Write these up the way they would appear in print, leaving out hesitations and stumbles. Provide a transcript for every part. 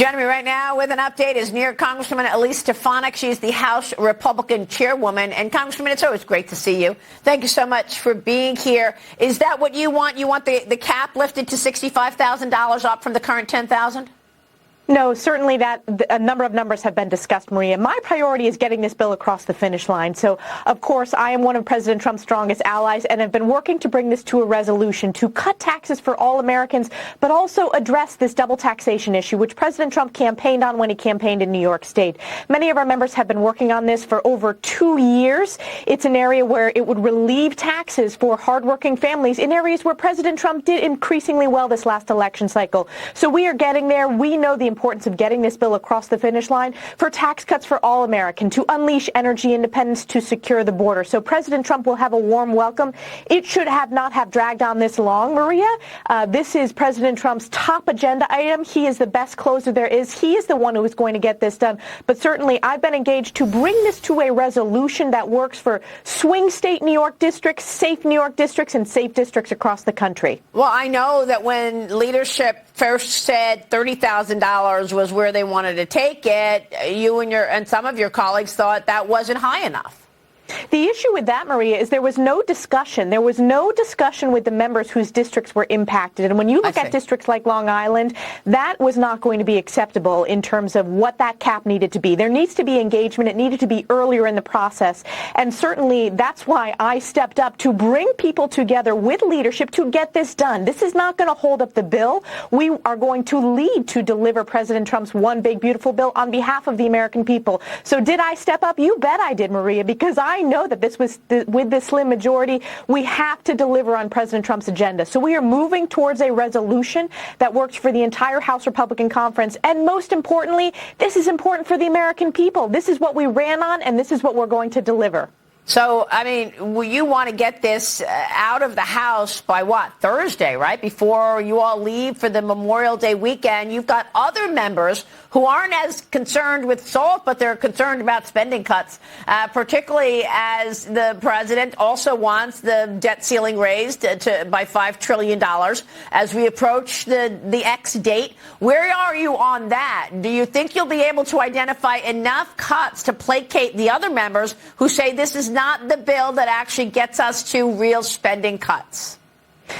Joining me right now with an update is New York Congresswoman Elise Stefanik. She's the House Republican chairwoman. And Congresswoman, it's always great to see you. Thank you so much for being here. Is that what you want? You want the cap lifted to $65,000 up from the current $10,000? No, certainly that a number of numbers have been discussed, Maria. My priority is getting this bill across the finish line. So, of course, I am one of President Trump's strongest allies and have been working to bring this to a resolution to cut taxes for all Americans, but also address this double taxation issue, which President Trump campaigned on when he campaigned in New York State. Many of our members have been working on this for over 2 years. It's an area where it would relieve taxes for hardworking families in areas where President Trump did increasingly well this last election cycle. So we are getting there. We know the importance of getting this bill across the finish line for tax cuts for all Americans, to unleash energy independence, to secure the border. So President Trump will have a warm welcome. It should not have dragged on this long, Maria. This is President Trump's top agenda item. He is the best closer there is. He is the one who is going to get this done. But certainly I've been engaged to bring this to a resolution that works for swing state New York districts, safe New York districts, and safe districts across the country. Well, I know that when leadership first said $30,000 was where they wanted to take it, you and some of your colleagues thought that wasn't high enough. The issue with that, Maria, is there was no discussion. There was no discussion with the members whose districts were impacted. And when you look at districts like Long Island, that was not going to be acceptable in terms of what that cap needed to be. There needs to be engagement. It needed to be earlier in the process. And certainly that's why I stepped up to bring people together with leadership to get this done. This is not going to hold up the bill. We are going to lead to deliver President Trump's one big, beautiful bill on behalf of the American people. So did I step up? You bet I did, Maria, because I know that this was with this slim majority, we have to deliver on President Trump's agenda. So we are moving towards a resolution that works for the entire House Republican Conference. And most importantly, this is important for the American people. This is what we ran on, and this is what we're going to deliver. So, I mean, you want to get this out of the House by what? Thursday, right? Before you all leave for the Memorial Day weekend. You've got other members who aren't as concerned with SALT, but they're concerned about spending cuts, particularly as the president also wants the debt ceiling raised by $5 trillion as we approach the X date. Where are you on that? Do you think you'll be able to identify enough cuts to placate the other members who say this is not the bill that actually gets us to real spending cuts?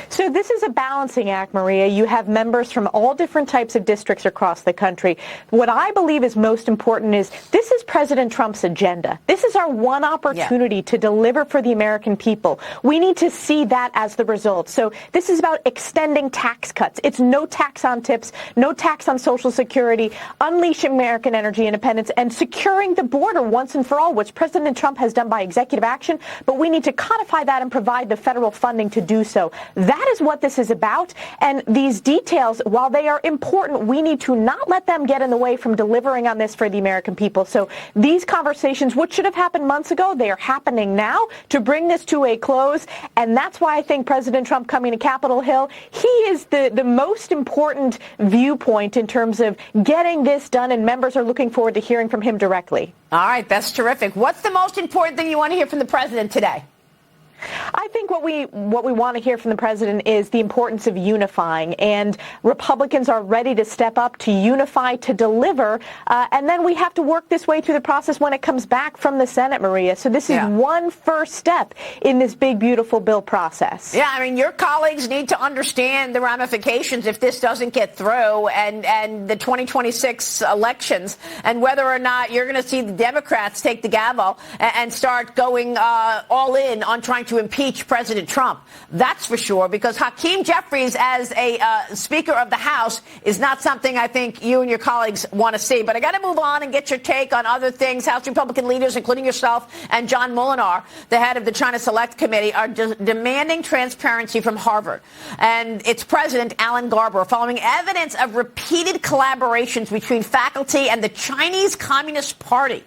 So this is a balancing act, Maria. You have members from all different types of districts across the country. What I believe is most important is this is President Trump's agenda. This is our one opportunity to deliver for the American people. We need to see that as the result. So this is about extending tax cuts. It's no tax on tips, no tax on Social Security, unleashing American energy independence, and securing the border once and for all, which President Trump has done by executive action. But we need to codify that and provide the federal funding to do so. That is what this is about. And these details, while they are important, we need to not let them get in the way from delivering on this for the American people. So these conversations, which should have happened months ago, they are happening now to bring this to a close. And that's why I think President Trump coming to Capitol Hill, he is the most important viewpoint in terms of getting this done. And members are looking forward to hearing from him directly. All right. That's terrific. What's the most important thing you want to hear from the president today? I think what we want to hear from the president is the importance of unifying, and Republicans are ready to step up to unify, to deliver, and then we have to work this way through the process when it comes back from the Senate, Maria. So this is one first step in this big, beautiful bill process. Yeah, I mean, your colleagues need to understand the ramifications if this doesn't get through and the 2026 elections, and whether or not you're going to see the Democrats take the gavel and start going all in on trying to impeach President Trump. That's for sure, because Hakeem Jeffries as a Speaker of the House is not something I think you and your colleagues want to see. But I got to move on and get your take on other things. House Republican leaders, including yourself and John Molinar, the head of the China Select Committee, are demanding transparency from Harvard and its president, Alan Garber, following evidence of repeated collaborations between faculty and the Chinese Communist Party.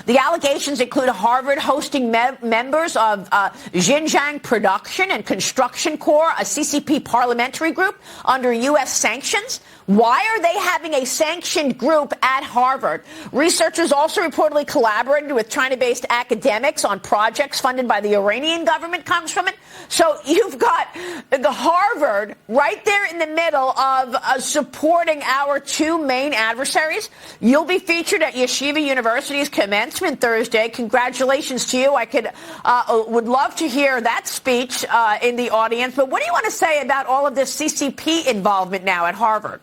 The allegations include Harvard hosting members of Xinjiang Production and Construction Corps, a CCP parliamentary group under U.S. sanctions, Why are they having a sanctioned group at Harvard? Researchers also reportedly collaborated with China-based academics on projects funded by the Iranian government, Congresswoman. So you've got the Harvard right there in the middle of supporting our two main adversaries. You'll be featured at Yeshiva University's commencement Thursday. Congratulations to you. I would love to hear that speech in the audience. But what do you want to say about all of this CCP involvement now at Harvard?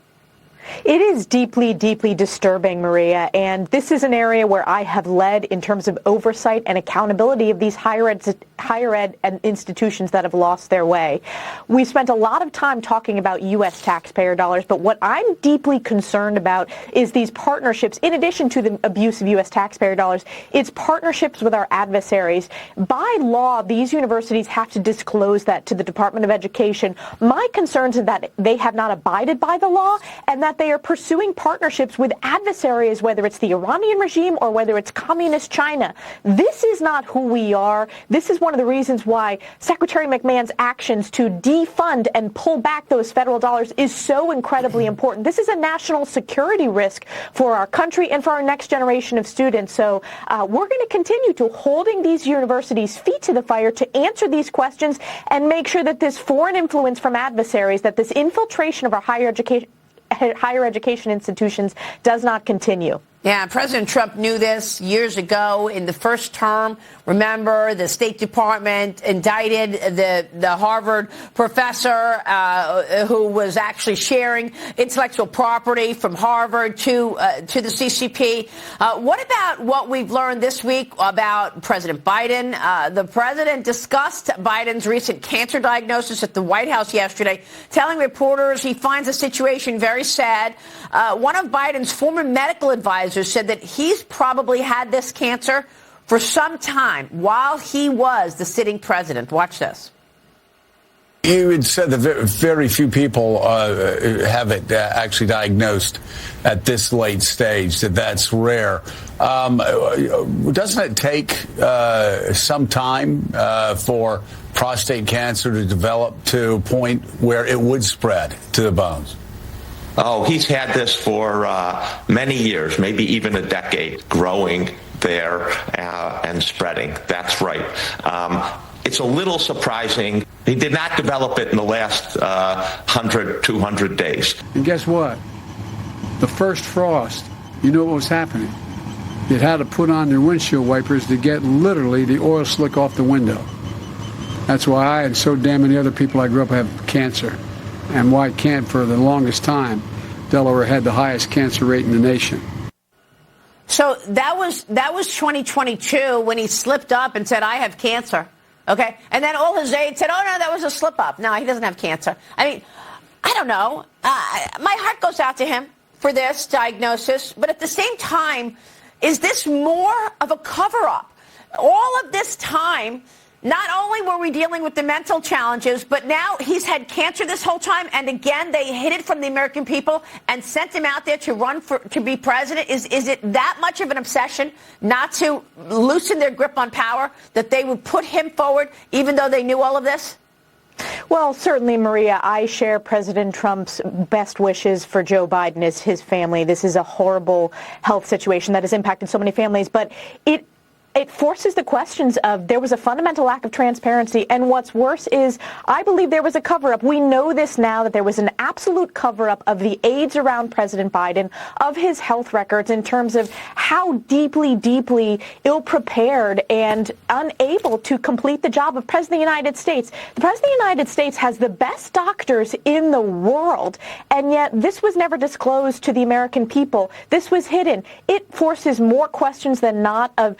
It is deeply, deeply disturbing, Maria, and this is an area where I have led in terms of oversight and accountability of these higher ed and institutions that have lost their way. We've spent a lot of time talking about U.S. taxpayer dollars, but what I'm deeply concerned about is these partnerships, in addition to the abuse of U.S. taxpayer dollars, it's partnerships with our adversaries. By law, these universities have to disclose that to the Department of Education. My concern is that they have not abided by the law and that they are pursuing partnerships with adversaries, whether it's the Iranian regime or whether it's communist China. This is not who we are. This is one of the reasons why Secretary McMahon's actions to defund and pull back those federal dollars is so incredibly important. This is a national security risk for our country and for our next generation of students. So we're going to continue to holding these universities' feet to the fire to answer these questions and make sure that this foreign influence from adversaries, that this infiltration of our higher education institutions does not continue. Yeah, President Trump knew this years ago in the first term. Remember, the State Department indicted the Harvard professor who was actually sharing intellectual property from Harvard to the CCP. What about what we've learned this week about President Biden? The president discussed Biden's recent cancer diagnosis at the White House yesterday, telling reporters he finds the situation very sad. One of Biden's former medical advisors said that he's probably had this cancer for some time while he was the sitting president. Watch this. You had said that very few people have it actually diagnosed at this late stage, that's rare. Doesn't it take some time for prostate cancer to develop to a point where it would spread to the bones? Oh, he's had this for many years, maybe even a decade, growing there and spreading. That's right. It's a little surprising. He did not develop it in the last 100, 200 days. And guess what? The first frost, you know what was happening? It had to put on their windshield wipers to get literally the oil slick off the window. That's why I and so damn many other people I grew up have cancer. And why can't, for the longest time, Delaware had the highest cancer rate in the nation. So that was 2022 when he slipped up and said, I have cancer. Okay. And then all his aides said, oh, no, that was a slip up. No, he doesn't have cancer. I mean, I don't know. My heart goes out to him for this diagnosis. But at the same time, is this more of a cover up? All of this time, not only were we dealing with the mental challenges, but now he's had cancer this whole time. And again, they hid it from the American people and sent him out there to run to be president. Is it that much of an obsession not to loosen their grip on power that they would put him forward, even though they knew all of this? Well, certainly, Maria, I share President Trump's best wishes for Joe Biden and his family. This is a horrible health situation that has impacted so many families, but it forces the questions of there was a fundamental lack of transparency. And what's worse is I believe there was a cover-up. We know this now, that there was an absolute cover-up of the aides around President Biden, of his health records in terms of how deeply, deeply ill-prepared and unable to complete the job of President of the United States. The President of the United States has the best doctors in the world, and yet this was never disclosed to the American people. This was hidden. It forces more questions than not of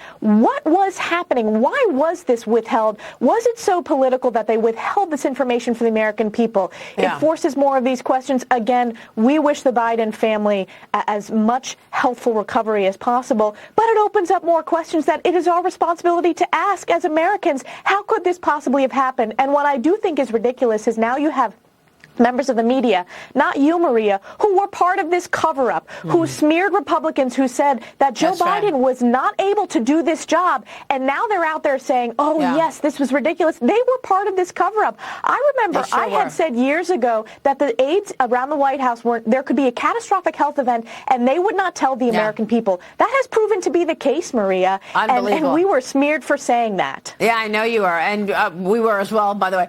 what was happening? Why was this withheld? Was it so political that they withheld this information from the American people? Yeah. It forces more of these questions. Again, we wish the Biden family as much healthful recovery as possible, but it opens up more questions that it is our responsibility to ask as Americans. How could this possibly have happened? And what I do think is ridiculous is now you have members of the media, not you, Maria, who were part of this cover-up, who smeared Republicans, who said that Joe Biden was not able to do this job, and now they're out there saying, oh, yes, this was ridiculous. They were part of this cover-up. I remember I had said years ago that the aides around the White House there could be a catastrophic health event, and they would not tell the American people. That has proven to be the case, Maria, and we were smeared for saying that. Yeah, I know you are, and we were as well, by the way.